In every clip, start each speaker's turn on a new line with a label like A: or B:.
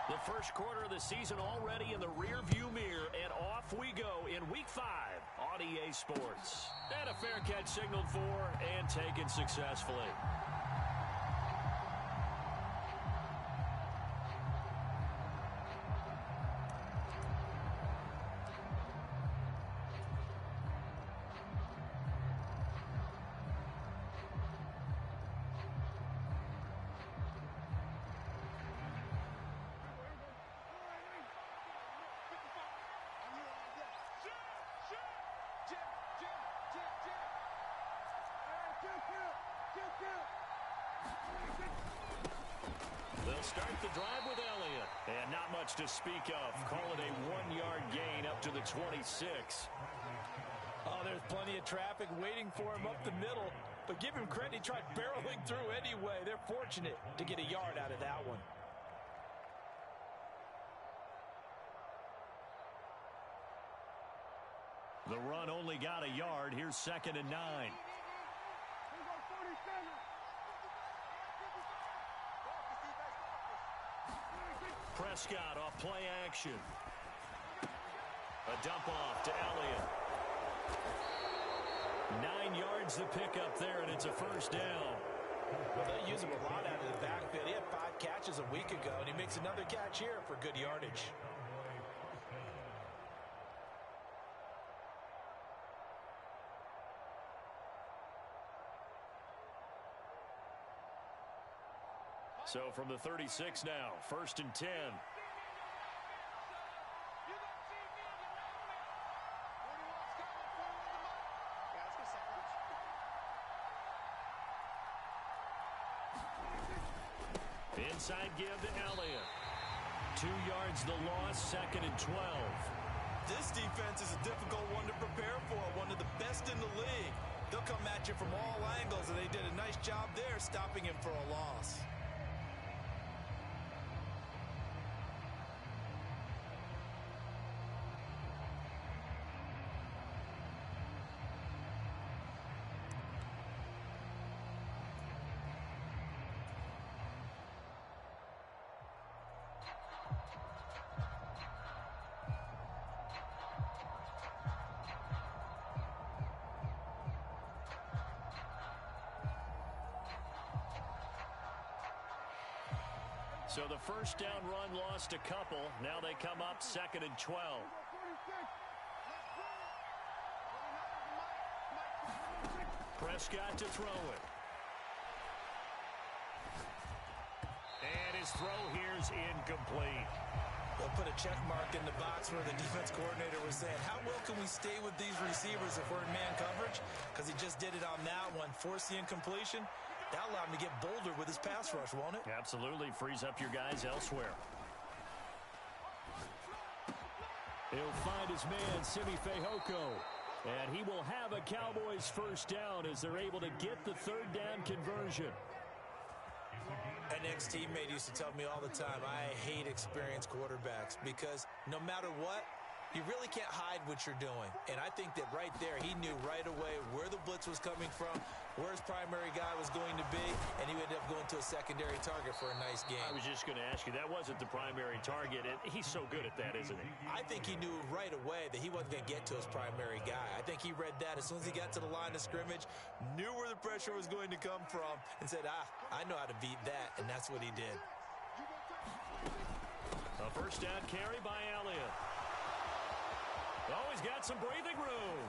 A: The first quarter of the season already in the rearview mirror, and off we go in Week 5 on EA Sports. And a fair catch signaled for and taken successfully. They'll start the drive with Elliott. And not much to speak of. Call it a 1-yard gain up to the 26.
B: Oh, there's plenty of traffic waiting for him up the middle. But give him credit, he tried barreling through anyway. They're fortunate to get a yard out of that one.
A: The run only got a yard. Here's 2nd and 9. Prescott off play action. A dump off to Elliott. 9 yards to pick up there, and it's a first down.
B: Well, they use him a lot out of the backfield. He had 5 catches a week ago, and he makes another catch here for good yardage.
A: So from the 36 now, 1st and 10. Inside give to Elliott. 2 yards the loss, 2nd and 12.
B: This defense is a difficult one to prepare for, one of the best in the league. They'll come at you from all angles, and they did a nice job there stopping him for a loss.
A: So the first down run lost a couple. Now they come up 2nd and 12. Prescott to throw it. And his throw here's incomplete.
B: They'll put a check mark in the box where the defense coordinator was saying, how well can we stay with these receivers if we're in man coverage? Because he just did it on that one. Force the incompletion. That'll allow him to get bolder with his pass rush, won't it?
A: Absolutely. Frees up your guys elsewhere. He'll find his man, Simi Fehoko. And he will have a Cowboys first down as they're able to get the 3rd down conversion.
B: An ex-teammate used to tell me all the time, I hate experienced quarterbacks because no matter what, you really can't hide what you're doing. And I think that right there, he knew right away where the blitz was coming from, where his primary guy was going to be, and he ended up going to a secondary target for a nice game.
A: I was just going to ask you, that wasn't the primary target. He's so good at that, isn't he?
B: I think he knew right away that he wasn't going to get to his primary guy. I think he read that as soon as he got to the line of scrimmage, knew where the pressure was going to come from, and said, I know how to beat that, and that's what he did.
A: A first down carry by Elliott. Oh, he's got some breathing room.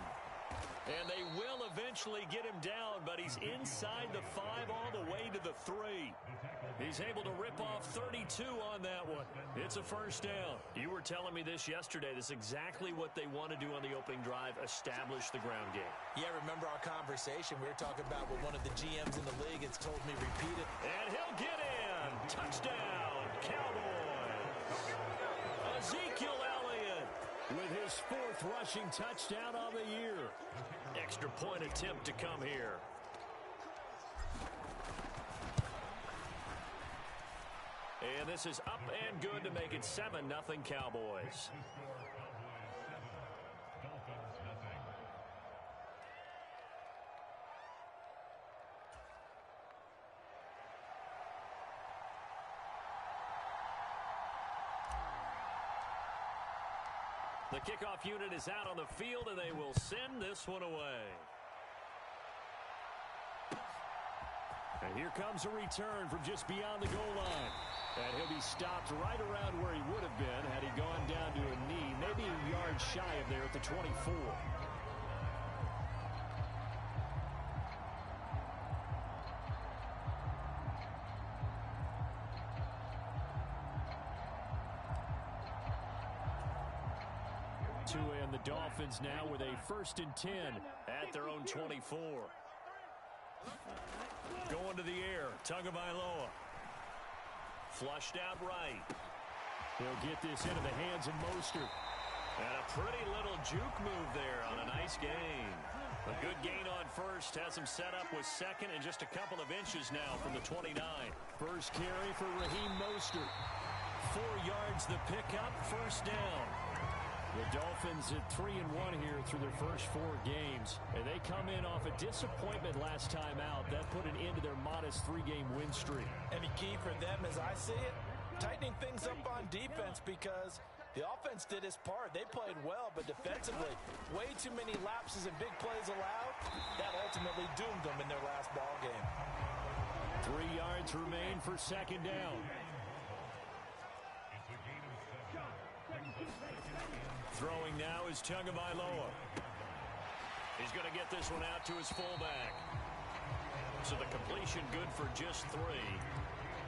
A: And they will eventually get him down, but he's inside the 5 all the way to the 3. He's able to rip off 32 on that one. It's a first down. You were telling me this yesterday. This is exactly what they want to do on the opening drive, establish the ground game.
B: Yeah, remember our conversation. We were talking about what one of the GMs in the league has told me repeated.
A: And he'll get in. Touchdown, Cowboys. Ezekiel Elliott with his 4th rushing touchdown of the year. Extra point attempt to come here. And this is up and good to make it 7-0 Cowboys. The kickoff unit is out on the field, and they will send this one away. And here comes a return from just beyond the goal line. And he'll be stopped right around where he would have been had he gone down to a knee, maybe a yard shy of there at the 24. And the Dolphins now with a 1st and 10 at their own 24. Going to the air, Tagovailoa. Flushed out right. He'll get this into the hands of Mostert. And a pretty little juke move there on a nice gain. A good gain on first, has him set up with second and just a couple of inches now from the 29. First carry for Raheem Mostert. 4 yards the pickup, first down. The Dolphins at 3-1 here through their first 4 games. And they come in off a disappointment last time out. That put an end to their modest 3-game win streak.
B: And the key for them, as I see it, tightening things up on defense because the offense did its part. They played well, but defensively, way too many lapses and big plays allowed. That ultimately doomed them in their last ball game.
A: 3 yards remain for second down. Throwing now is Tagovailoa. He's going to get this one out to his fullback. So the completion good for just 3.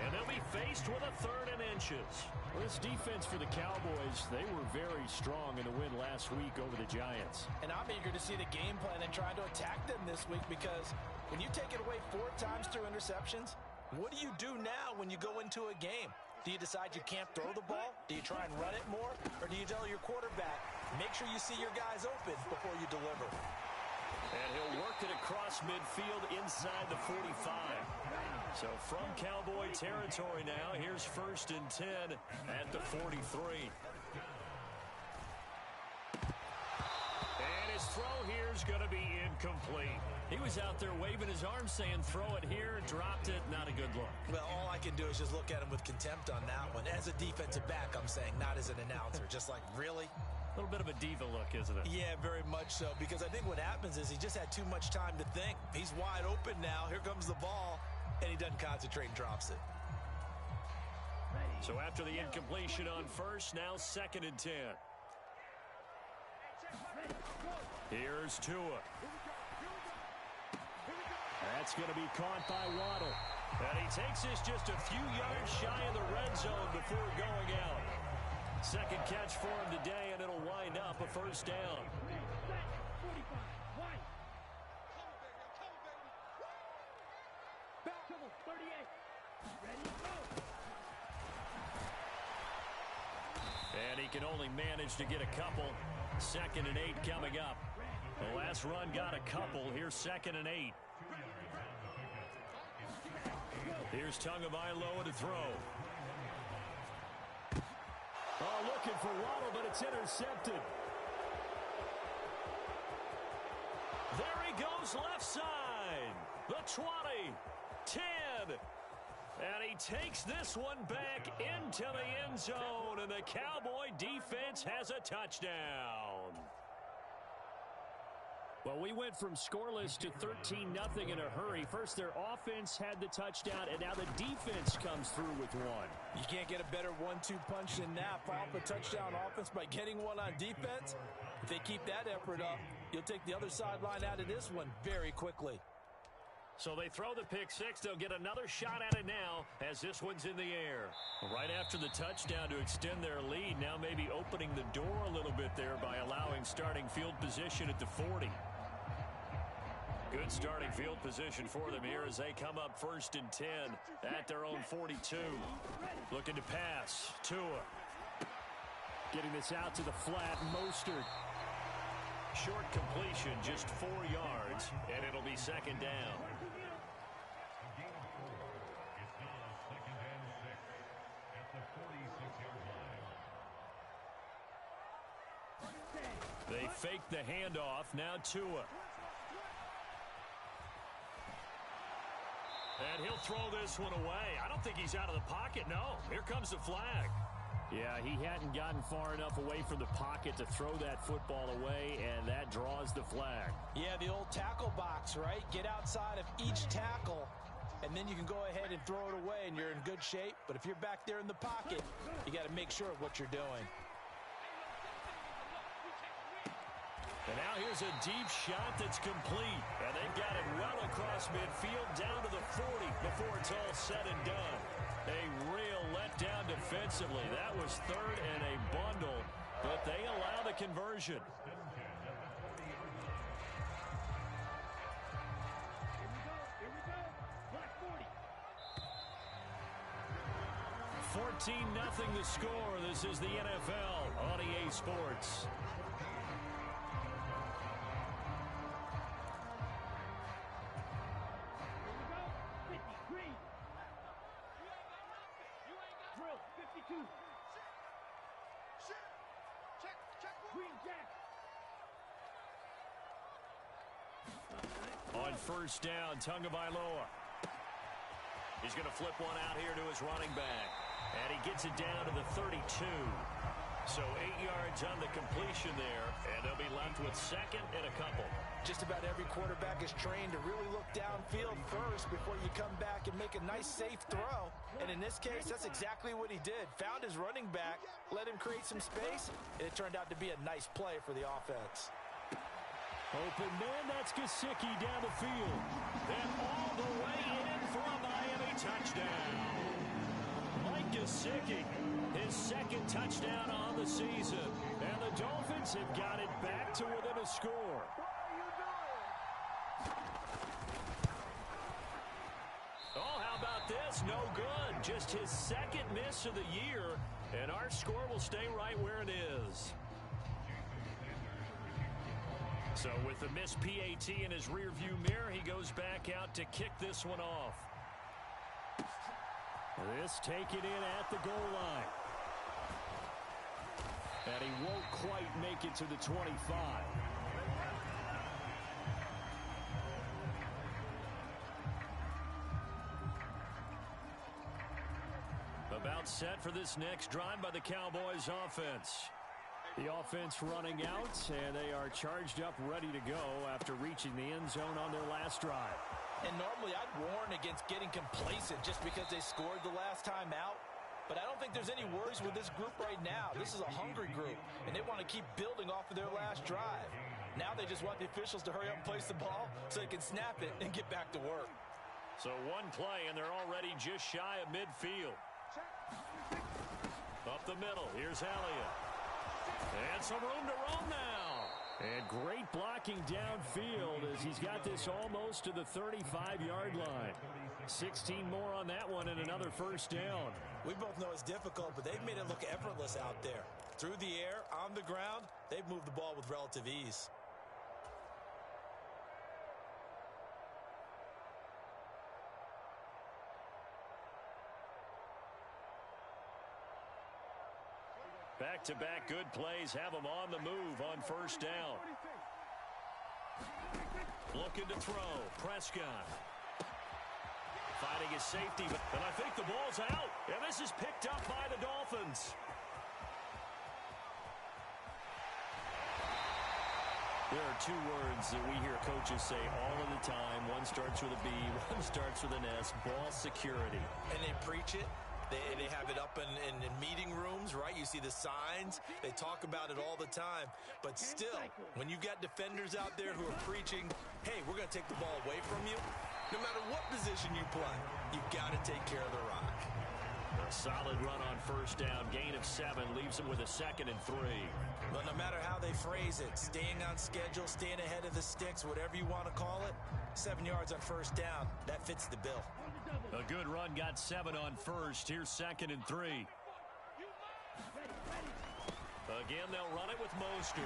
A: And they'll be faced with a 3rd and inches. Well, this defense for the Cowboys, they were very strong in the win last week over the Giants.
B: And I'm eager to see the game plan and try to attack them this week because when you take it away 4 times through interceptions, what do you do now when you go into a game? Do you decide you can't throw the ball? Do you try and run it more? Or do you tell your quarterback, make sure you see your guys open before you deliver?
A: And he'll work it across midfield inside the 45. So from Cowboy territory now, here's 1st and 10 at the 43. And his throw here is going to be incomplete. He was out there waving his arms saying, throw it here, dropped it, not a good look.
B: Well, all I can do is just look at him with contempt on that one. As a defensive back, I'm saying, not as an announcer. Just like, really?
A: A little bit of a diva look, isn't it?
B: Yeah, very much so, because I think what happens is he just had too much time to think. He's wide open now. Here comes the ball, and he doesn't concentrate and drops it.
A: So after the incompletion on first, now 2nd and 10. Here's Tua. That's going to be caught by Waddle. And he takes this just a few yards shy of the red zone before going out. Second catch for him today, and it'll wind up a first down. And he can only manage to get a couple. 2nd and 8 coming up. The last run got a couple. Here's 2nd and 8. Here's Tagovailoa to throw. Oh, looking for Waddle, but it's intercepted. There he goes left side. The 20, 10. And he takes this one back into the end zone, and the Cowboy defense has a touchdown. Well, we went from scoreless to 13-0 in a hurry. First, their offense had the touchdown, and now the defense comes through with one.
B: You can't get a better 1-2 punch than that. Follow up a touchdown offense by getting one on defense. If they keep that effort up, you'll take the other sideline out of this one very quickly.
A: So they throw the pick six. They'll get another shot at it now as this one's in the air. Right after the touchdown to extend their lead, now maybe opening the door a little bit there by allowing starting field position at the 40. Good starting field position for them here as they come up 1st and 10 at their own 42. Looking to pass. Tua. Getting this out to the flat. Mostert. Short completion, just 4 yards, and it'll be 2nd down. They fake the handoff. Now Tua. And he'll throw this one away. I don't think he's out of the pocket, no. Here comes the flag. Yeah, he hadn't gotten far enough away from the pocket to throw that football away, and that draws the flag.
B: Yeah, the old tackle box, right? Get outside of each tackle, and then you can go ahead and throw it away, and you're in good shape. But if you're back there in the pocket, you got to make sure of what you're doing.
A: And now here's a deep shot that's complete. And they've got it well across midfield down to the 40 before it's all said and done. A real letdown defensively. That was third and a bundle, but they allow the conversion. Here we go. 14-0 the score. This is the NFL on EA Sports. On first down, Tagovailoa. He's going to flip one out here to his running back. And he gets it down to the 32. So 8 yards on the completion there. And they'll be left with second and a couple.
B: Just about every quarterback is trained to really look downfield first before you come back and make a nice, safe throw. And in this case, that's exactly what he did. Found his running back, let him create some space, and it turned out to be a nice play for the offense.
A: Open man, that's Gesicki down the field. And all the way in for a Miami touchdown. Mike Gesicki, his second touchdown on the season. And the Dolphins have got it back to within a score. Oh, how about this? No good. Just his second miss of the year. And our score will stay right where it is. So with the missed PAT in his rearview mirror, he goes back out to kick this one off. This taken in at the goal line. And he won't quite make it to the 25. About set for this next drive by the Cowboys offense. The offense running out, and they are charged up, ready to go after reaching the end zone on their last drive.
B: And normally I'd warn against getting complacent just because they scored the last time out. But I don't think there's any worries with this group right now. This is a hungry group, and they want to keep building off of their last drive. Now they just want the officials to hurry up and place the ball so they can snap it and get back to work.
A: So one play, and they're already just shy of midfield. Up the middle, here's Elliott. And some room to roam now. And great blocking downfield as he's got this almost to the 35-yard line. 16 more on that one and another first down.
B: We both know it's difficult, but they've made it look effortless out there. Through the air, on the ground, they've moved the ball with relative ease.
A: Back-to-back good plays have them on the move on first down. Looking to throw. Prescott. Fighting his safety, and I think the ball's out. And this is picked up by the Dolphins. There are two words that we hear coaches say all of the time. One starts with a B, one starts with an S. Ball security.
B: And they preach it. They have it up in meeting rooms, right? You see the signs. They talk about it all the time. But still, when you got defenders out there who are preaching, hey, we're going to take the ball away from you, no matter what position you play, you've got to take care of the rock.
A: A solid run on first down. Gain of 7 leaves them with a 2nd and 3.
B: But no matter how they phrase it, staying on schedule, staying ahead of the sticks, whatever you want to call it, 7 yards on first down, that fits the bill.
A: A good run, got 7 on first. Here's 2nd and 3. Again, they'll run it with Mostert.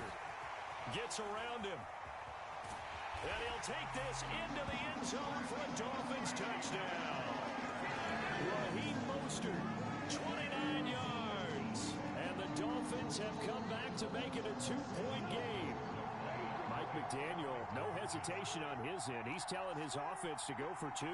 A: Gets around him. And he'll take this into the end zone for a Dolphins touchdown. Raheem Mostert, 29 yards. And the Dolphins have come back to make it a 2-point game. Mike McDaniel, no hesitation on his end. He's telling his offense to go for 2.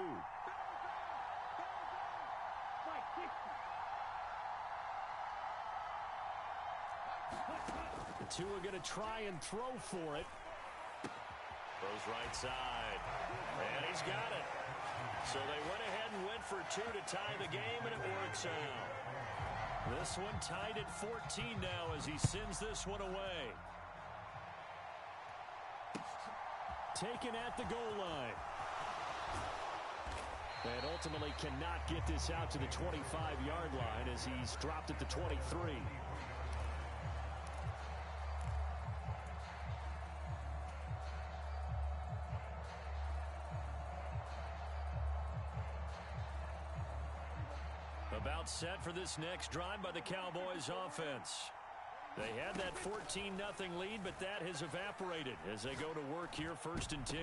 A: Tua going to try and throw for it. Goes right side. And he's got it. So they went ahead and went for 2 to tie the game, and it works out. This one tied at 14 now as he sends this one away. Taken at the goal line. And ultimately cannot get this out to the 25-yard line as he's dropped at the 23. About set for this next drive by the Cowboys offense. They had that 14-0 lead, but that has evaporated as they go to work here 1st and 10.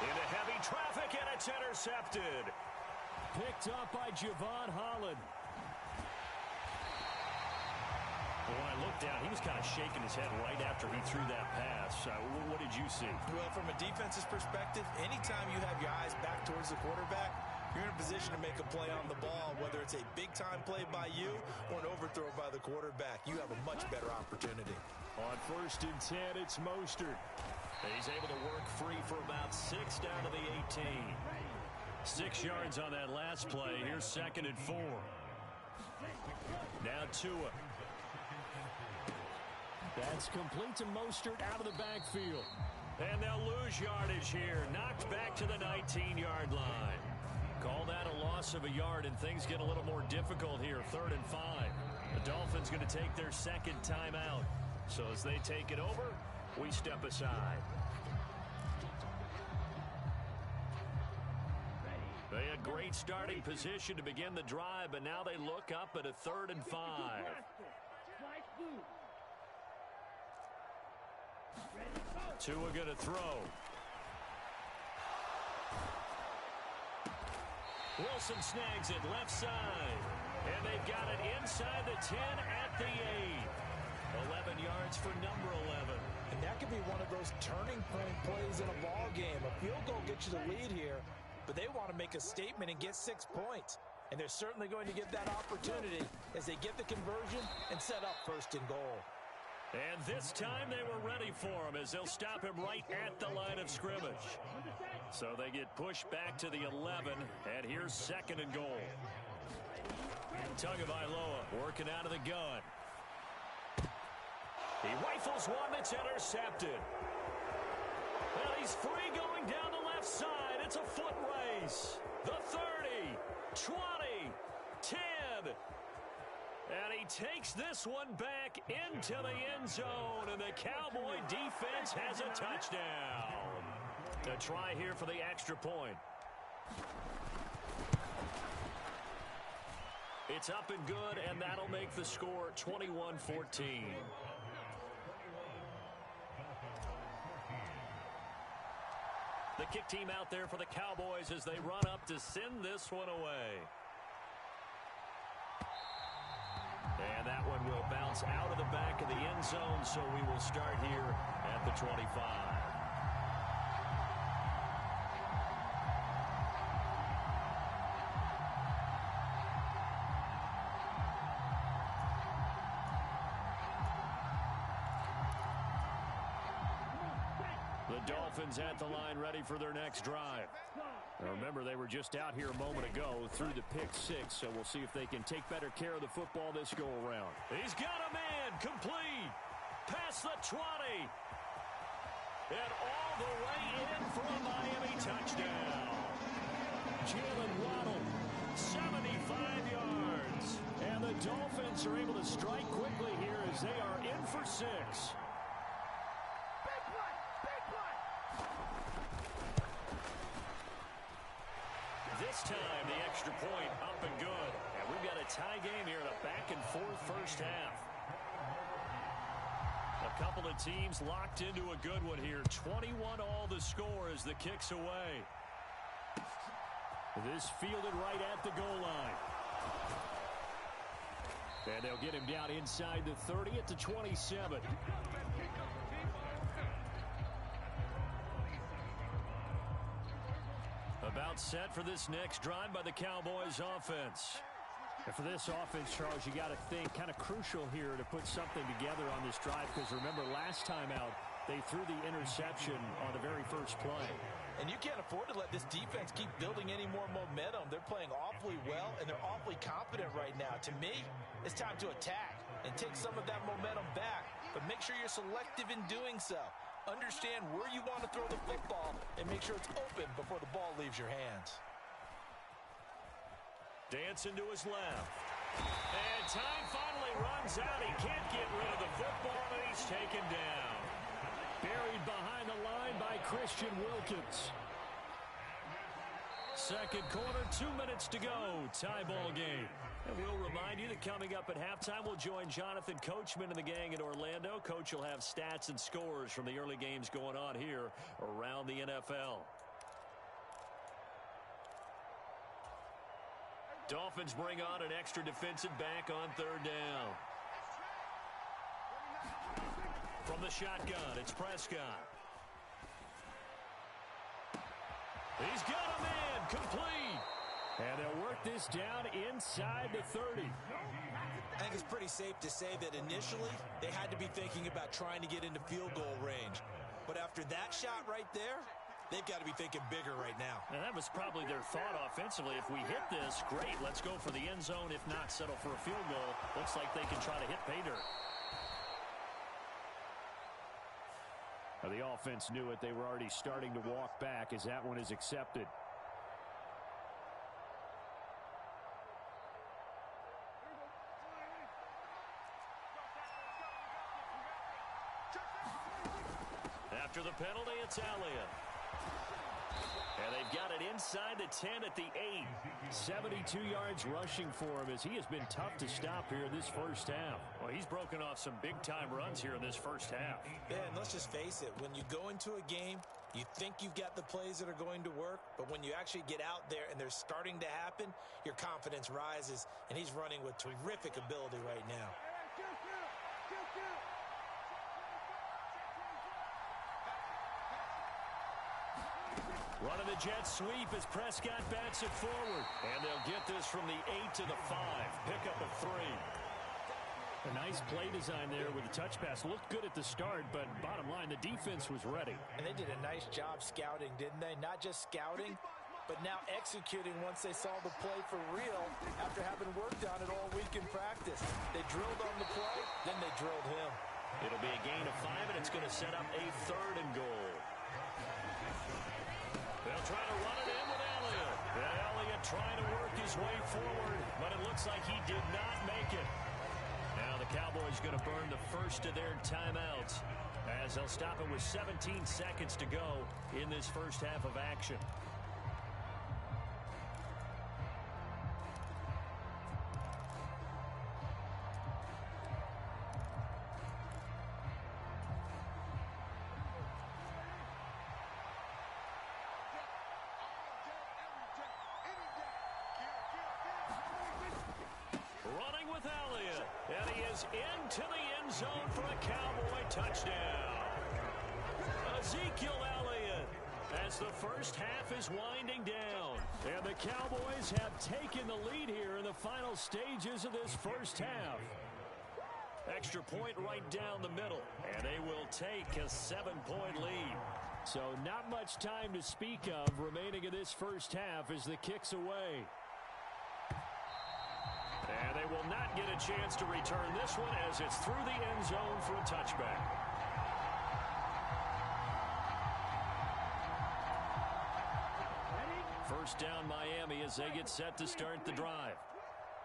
A: Into heavy traffic, and it's intercepted. Picked up by Javon Holland. When I looked down, he was kind of shaking his head right after he threw that pass. What did you see?
B: Well, from a defense's perspective, anytime you have your eyes back towards the quarterback, you're in a position to make a play on the ball, whether it's a big-time play by you or an overthrow by the quarterback. You have a much better opportunity.
A: On 1st and 10, it's Mostert. He's able to work free for about 6 down to the 18. 6 yards on that last play. Here's 2nd and 4. Now Tua. That's complete to Mostert out of the backfield. And they'll lose yardage here. Knocked back to the 19-yard line. Call that a loss of a yard, and things get a little more difficult here. 3rd and 5. The Dolphins going to take their 2nd timeout. So as they take it over, we step aside. They had great starting position to begin the drive, but now they look up at a 3rd and 5. Tua going to throw. Wilson snags it left side. And they've got it inside the 10 at the 8. 11 yards for number 11.
B: And that could be one of those turning point plays in a ball game. A field goal gets you the lead here, but they want to make a statement and get 6 points. And they're certainly going to get that opportunity as they get the conversion and set up 1st and goal.
A: And this time they were ready for him as they'll stop him right at the line of scrimmage. So they get pushed back to the 11, and here's 2nd and goal. Tagovailoa working out of the gun. He rifles one that's intercepted. Well, he's free going down the left side. It's a foot race. The 30, 20, 10. And he takes this one back into the end zone, and the Cowboy defense has a touchdown. To try here for the extra point. It's up and good, and that'll make the score 21-14. The kick team out there for the Cowboys as they run up to send this one away. And that one will bounce out of the back of the end zone, so we will start here at the 25. The Dolphins at the line ready for their next drive. Now remember, they were just out here a moment ago through the pick 6, so we'll see if they can take better care of the football this go-around. He's got a man, complete, past the 20, and all the way in for a Miami touchdown. Jalen Waddle, 75 yards, and the Dolphins are able to strike quickly here as they are in for 6. This time, the extra point up and good. And we've got a tie game here in a back-and-forth first half. A couple of teams locked into a good one here. 21 all the score as the kick's away. This fielded right at the goal line. And they'll get him down inside the 30 at the 27. About set for this next drive by the Cowboys offense. And for this offense, Charles, you got to think kind of crucial here to put something together on this drive, because remember last time out, they threw the interception on the very first play.
B: And you can't afford to let this defense keep building any more momentum. They're playing awfully well, and they're awfully confident right now. To me, it's time to attack and take some of that momentum back, but make sure you're selective in doing so. Understand where you want to throw the football and make sure it's open before the ball leaves your hands.
A: Dancing to his left. And time finally runs out. He can't get rid of the football, and he's taken down. Buried behind the line by Christian Wilkins. Second quarter, 2 minutes to go. Tie ball game. And we'll remind you that coming up at halftime, we'll join Jonathan Coachman and the gang in Orlando. Coach will have stats and scores from the early games going on here around the NFL. Dolphins bring on an extra defensive back on third down. From the shotgun, it's Prescott. He's got a man, complete. And they'll work this down inside the 30.
B: I think it's pretty safe to say that initially they had to be thinking about trying to get into field goal range. But after that shot right there, they've got to be thinking bigger right now.
A: And that was probably their thought offensively. If we hit this, great, let's go for the end zone. If not, settle for a field goal. Looks like they can try to hit pay dirt. Now, the offense knew it. They were already starting to walk back as that one is accepted. After the penalty, it's Elliott. And they've got it inside the 10 at the 8. 72 yards rushing for him as he has been tough to stop here this first half. Well, he's broken off some big-time runs here in this first half.
B: Yeah, and let's just face it. When you go into a game, you think you've got the plays that are going to work, but when you actually get out there and they're starting to happen, your confidence rises, and he's running with terrific ability right now.
A: Running the jet sweep as Prescott bats it forward. And they'll get this from the 8 to the 5. Pickup of 3. A nice play design there with the touch pass. Looked good at the start, but bottom line, the defense was ready.
B: And they did a nice job scouting, didn't they? Not just scouting, but now executing once they saw the play for real after having worked on it all week in practice. They drilled on the play, then they drilled him.
A: It'll be a gain of 5, and it's going to set up a 3rd and goal. They'll try to run it in with Elliott. And Elliott trying to work his way forward, but it looks like he did not make it. Now the Cowboys going to burn the first of their timeouts as they'll stop it with 17 seconds to go in this first half of action. Into the end zone for a Cowboy touchdown. Ezekiel Elliott as the first half is winding down. And the Cowboys have taken the lead here in the final stages of this first half. Extra point right down the middle. And they will take a 7-point lead. So not much time to speak of remaining in this first half as the kick's away. And they will not get a chance to return this one as it's through the end zone for a touchback. First down Miami as they get set to start the drive.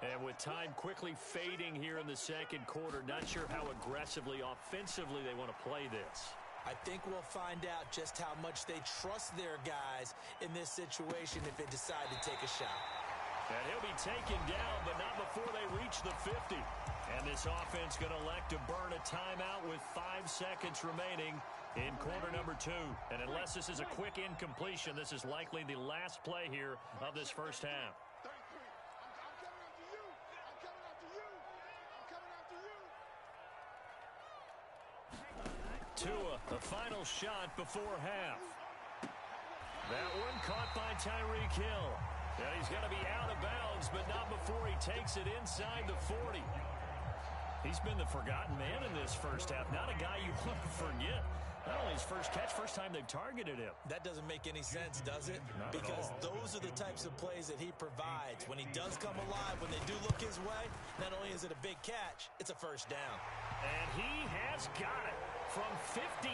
A: And with time quickly fading here in the second quarter, not sure how aggressively, offensively they want to play this.
B: I think we'll find out just how much they trust their guys in this situation if they decide to take a shot.
A: And he'll be taken down, but not before they reach the 50. And this offense going to elect to burn a timeout with 5 seconds remaining in quarter number 2. And unless this is a quick incompletion, this is likely the last play here of this first half. Tua, the final shot before half. That one caught by Tyreek Hill. And he's going to be out of bounds, but not before he takes it inside the 40. He's been the forgotten man in this first half. Not a guy you want to forget. Not only his first catch, first time they've targeted him.
B: That doesn't make any sense, does it?
A: Not
B: because
A: at all.
B: those are the types of plays that he provides. When he does come alive, when they do look his way, not only is it a big catch, it's a first down.
A: And he has got it from 55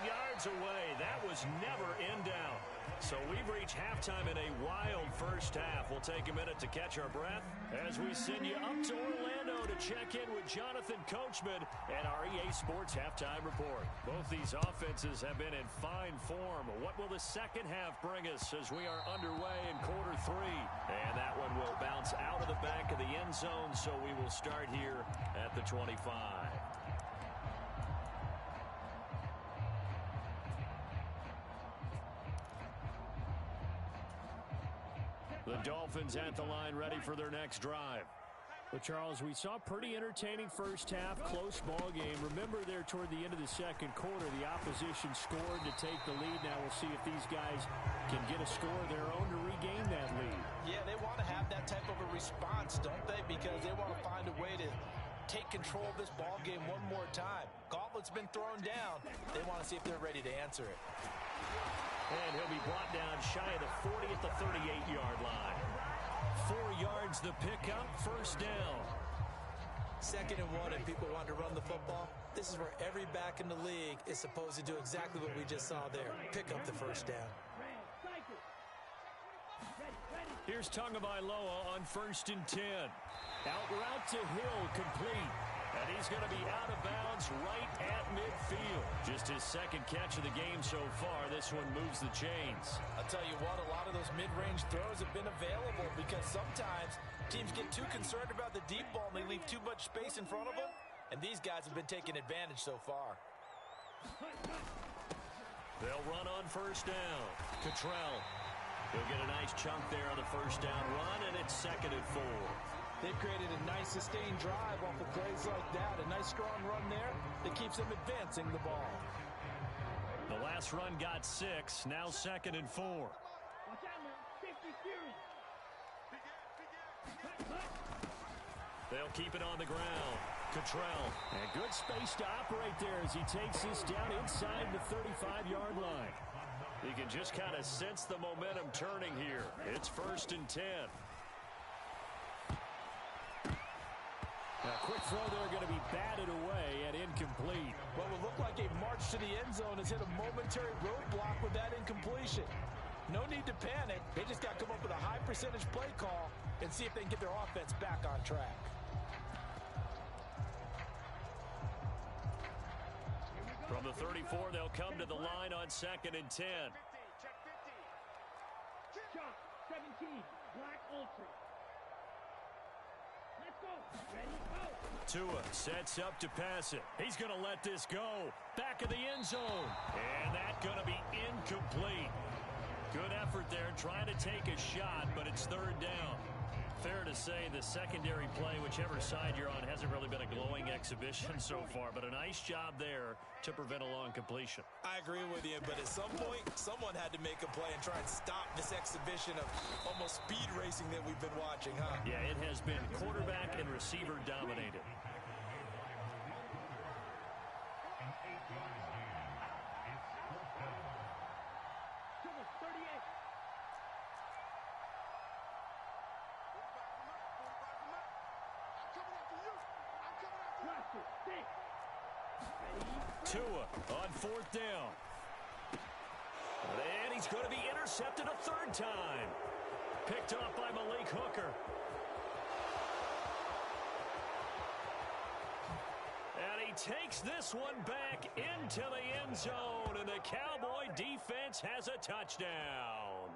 A: yards away. That was never in down. So we've reached halftime in a wild first half. We'll take a minute to catch our breath as we send you up to Orlando to check in with Jonathan Coachman and our EA Sports Halftime Report. Both these offenses have been in fine form. What will the second half bring us as we are underway in quarter three? And that one will bounce out of the back of the end zone, so we will start here at the 25. The Dolphins at the line, ready for their next drive.
C: But, Charles, we saw a pretty entertaining first half, close ball game. Remember there toward the end of the second quarter, the opposition scored to take the lead. Now we'll see if these guys can get a score of their own to regain that lead.
B: Yeah, they want to have that type of a response, don't they? Because they want to find a way to take control of this ball game one more time. Gauntlet's been thrown down. They want to see if they're ready to answer it.
A: And he'll be brought down shy of the 40 at the 38-yard line. 4 yards the pickup, first down.
B: 2nd and 1, and people want to run the football. This is where every back in the league is supposed to do exactly what we just saw there. Pick up the first down.
A: Here's Tagovailoa on 1st and 10. Out route to Hill, complete. And he's going to be out of bounds right at midfield. Just his second catch of the game so far. This one moves the chains.
B: I'll tell you what, a lot of those mid-range throws have been available because sometimes teams get too concerned about the deep ball and they leave too much space in front of them. And these guys have been taking advantage so far.
A: They'll run on 1st down. Cottrell. He'll get a nice chunk there on the 1st down run, and it's 2nd and 4.
B: They've created a nice sustained drive off of plays like that. A nice strong run there that keeps them advancing the ball.
A: The last run got 6. Now 2nd and 4. They'll keep it on the ground. Cottrell.
C: And good space to operate there as he takes this down inside the 35-yard line.
A: You can just kind of sense the momentum turning here. It's 1st and 10.
C: Now, quick throw there going to be batted away and incomplete.
B: What would look like a march to the end zone has hit a momentary roadblock with that incompletion. No need to panic. They just got to come up with a high percentage play call and see if they can get their offense back on track.
A: From the 34, they'll come to the line on 2nd and 10.
D: Shot 17, Black Ultra. Let's go. Ready, go.
A: Tua sets up to pass it. He's going to let this go. Back of the end zone. And that's going to be incomplete. Good effort there trying to take a shot, but it's 3rd down. Fair to say the secondary play, whichever side you're on, hasn't really been a glowing exhibition so far, but a nice job there to prevent a long completion.
B: I agree with you, but at some point, someone had to make a play and try and stop this exhibition of almost speed racing that we've been watching, huh?
A: Yeah, it has been quarterback and receiver dominated. Tua on 4th down. And he's going to be intercepted a 3rd time. Picked off by Malik Hooker. And he takes this one back into the end zone, and the Cowboy defense has a touchdown.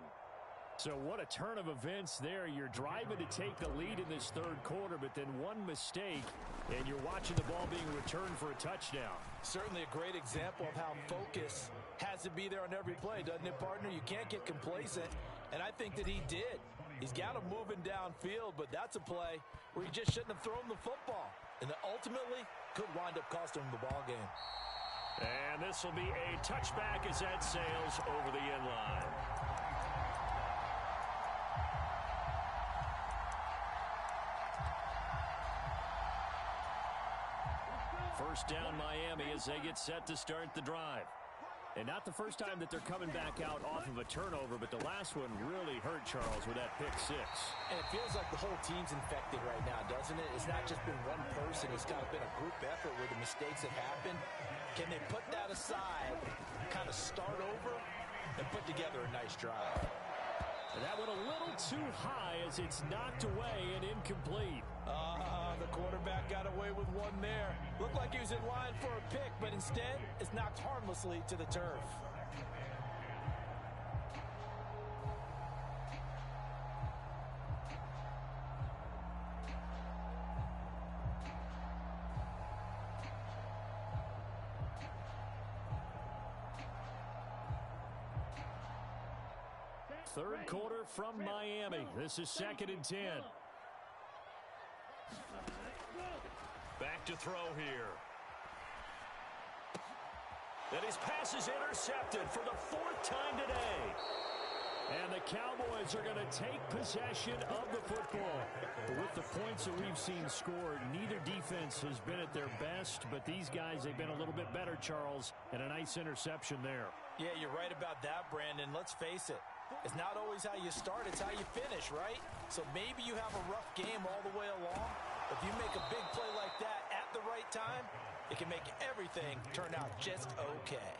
C: So what a turn of events there. You're driving to take the lead in this 3rd quarter, but then one mistake, and you're watching the ball being returned for a touchdown.
B: Certainly a great example of how focus has to be there on every play, doesn't it, partner? You can't get complacent, and I think that he did. He's got him moving downfield, but that's a play where he just shouldn't have thrown the football, and that ultimately could wind up costing him the ball game.
A: And this will be a touchback as that sails over the end line.
C: First down Miami as they get set to start the drive. And not the first time that they're coming back out off of a turnover, but the last one really hurt Charles with that pick six.
B: And it feels like the whole team's infected right now, doesn't it? It's not just been one person. It's kind of been a group effort where the mistakes have happened. Can they put that aside, kind of start over, and put together a nice drive?
C: And that went a little too high as it's knocked away and incomplete.
B: The quarterback got away with one there. Looked like he was in line for a pick, but instead, it's knocked harmlessly to the turf.
C: Third quarter from Miami. This is 2nd and 10.
A: Back to throw here. And his pass is intercepted for the 4th time today.
C: And the Cowboys are going to take possession of the football. But with the points that we've seen scored, neither defense has been at their best. But these guys, they've been a little bit better, Charles, and a nice interception there.
B: Yeah, you're right about that, Brandon. Let's face it. It's not always how you start, it's how you finish, right? So maybe you have a rough game all the way along. If you make a big play like that at the right time, it can make everything turn out just okay.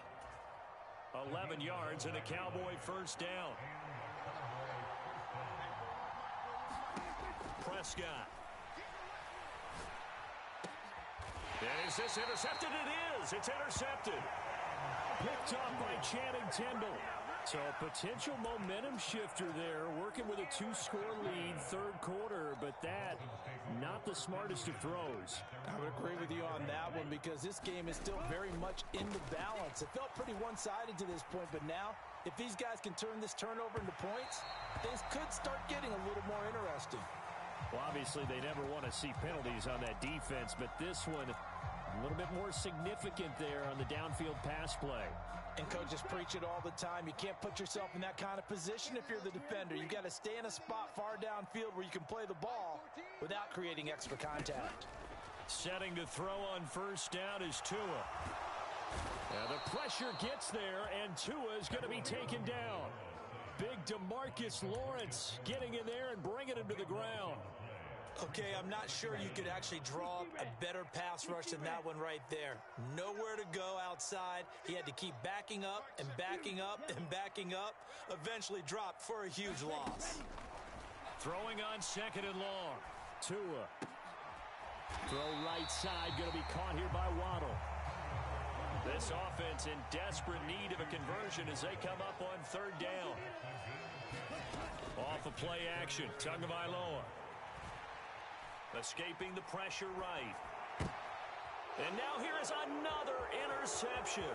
A: 11 yards and a Cowboy first down. Prescott. And is this intercepted? It is. It's intercepted.
C: Picked off by Channing Tindall. So a potential momentum shifter there, working with a 2-score lead, third quarter, but that, not the smartest of throws.
B: I would agree with you on that one because this game is still very much in the balance. It felt pretty one-sided to this point, but now, if these guys can turn this turnover into points, things could start getting a little more interesting.
C: Well, obviously, they never want to see penalties on that defense, but this one, a little bit more significant there on the downfield pass play.
B: And coaches preach it all the time. You can't put yourself in that kind of position if you're the defender. You've got to stay in a spot far downfield where you can play the ball without creating extra contact.
A: Setting to throw on first down is Tua.
C: Now the pressure gets there, and Tua is going to be taken down. Big DeMarcus Lawrence getting in there and bringing him to the ground.
B: Okay, I'm not sure you could actually draw up a better pass rush than that one right there. Nowhere to go outside. He had to keep backing up and backing up and backing up. Eventually dropped for a huge loss.
A: Throwing on 2nd and long.
C: Tua. Throw right side, going to be caught here by Waddle.
A: This offense in desperate need of a conversion as they come up on 3rd down. Off of play action, Tagovailoa. Escaping the pressure right. And now here is another interception.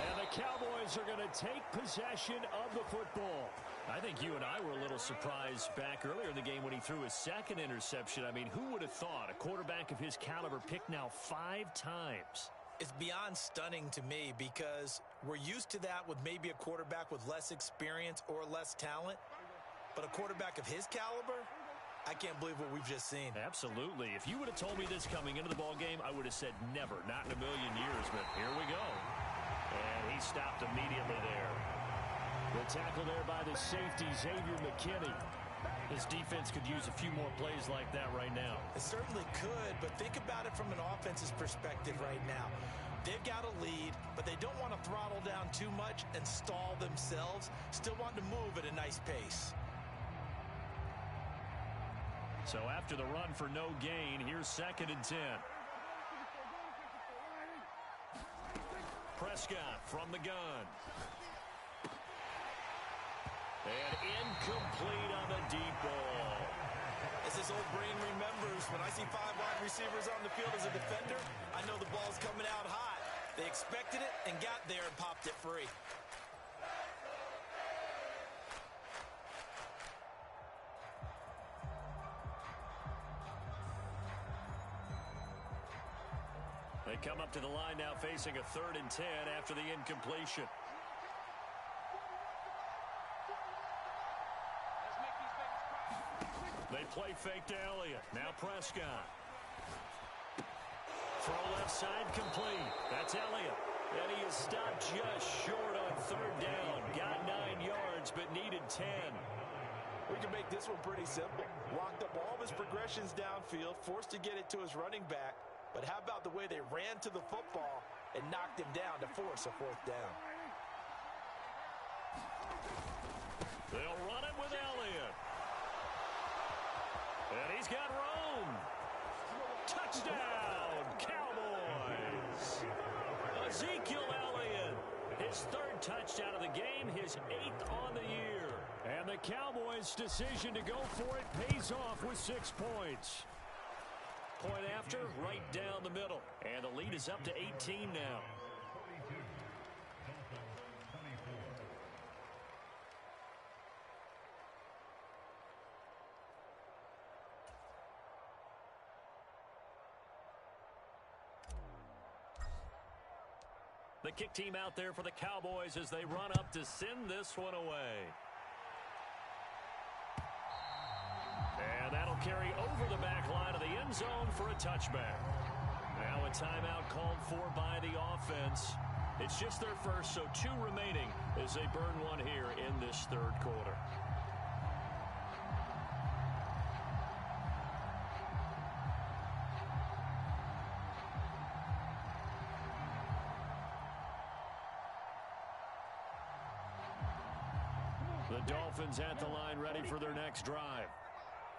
C: And the Cowboys are going to take possession of the football.
A: I think you and I were a little surprised back earlier in the game when he threw his 2nd interception. I mean, who would have thought a quarterback of his caliber picked now 5 times?
B: It's beyond stunning to me because we're used to that with maybe a quarterback with less experience or less talent. But a quarterback of his caliber, I can't believe what we've just seen.
A: Absolutely. If you would have told me this coming into the ball game, I would have said never, not in a million years. But here we go. And he stopped immediately there.
C: The tackle there by the safety, Xavier McKinney.
A: His defense could use a few more plays like that right now.
B: It certainly could, but think about it from an offense's perspective right now. They've got a lead, but they don't want to throttle down too much and stall themselves. Still want to move at a nice pace.
A: So after the run for no gain, here's 2nd and 10. Prescott from the gun. And incomplete on the deep ball.
B: As his old brain remembers, when I see 5 wide receivers on the field as a defender, I know the ball's coming out hot. They expected it and got there and popped it free.
A: They come up to the line now facing a 3rd and 10 after the incompletion. They play fake to Elliott. Now Prescott. Throw left side complete. That's Elliott. And he is stopped just short on third down. Got 9 yards, but needed 10.
B: We can make this one pretty simple. Locked up all of his progressions downfield, forced to get it to his running back. But how about the way they ran to the football and knocked him down to force a fourth down?
A: They'll run it with Elliott. And he's got room. Touchdown, Cowboys. Ezekiel Elliott, his 3rd touchdown of the game, his 8th on the year.
C: And the Cowboys' decision to go for it pays off with 6 points.
A: Point after, right down the middle. And the lead is up to 18 now. The kick team out there for the Cowboys as they run up to send this one away. And that'll carry over the back line of the end zone for a touchback. Now a timeout called for by the offense. It's just their first, so 2 remaining as they burn one here in this 3rd quarter.
C: The Dolphins at the line ready for their next drive.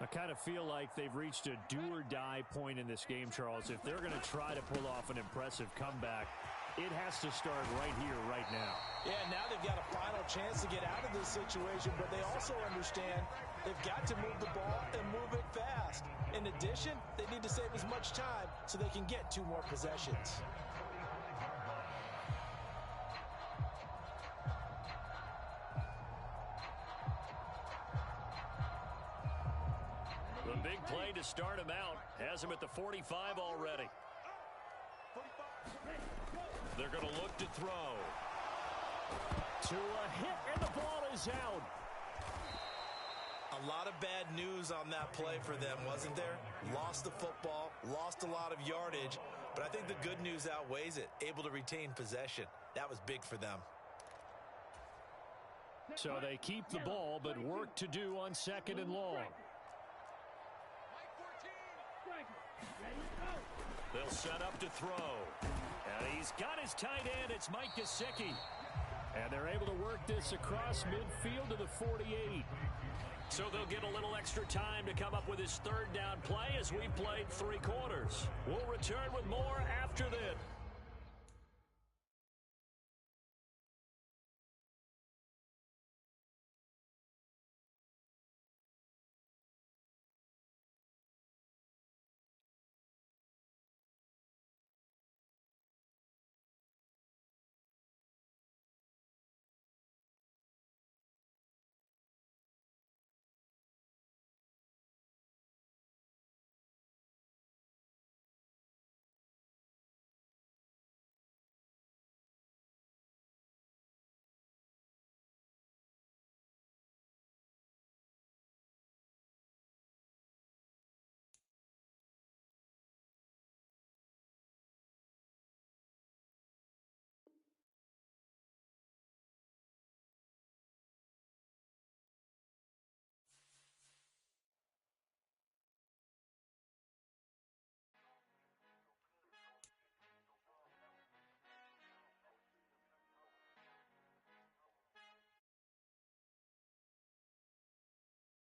C: I kind of feel like they've reached a do-or-die point in this game, Charles. If they're going to try to pull off an impressive comeback, it has to start right here, right now.
B: Yeah, now they've got a final chance to get out of this situation, but they also understand they've got to move the ball and move it fast. In addition, they need to save as much time so they can get 2 more possessions.
A: The big play to start him out has him at the 45 already. They're going to look to throw.
C: To a hit, and the ball is out.
B: A lot of bad news on that play for them, wasn't there? Lost the football, lost a lot of yardage, but I think the good news outweighs it. Able to retain possession. That was big for them.
C: So they keep the ball, but work to do on 2nd and long.
A: They'll set up to throw. And he's got his tight end. It's Mike Gesicki.
C: And they're able to work this across midfield to the 48.
A: So they'll get a little extra time to come up with his 3rd down play as we've played 3 quarters. We'll return with more after this.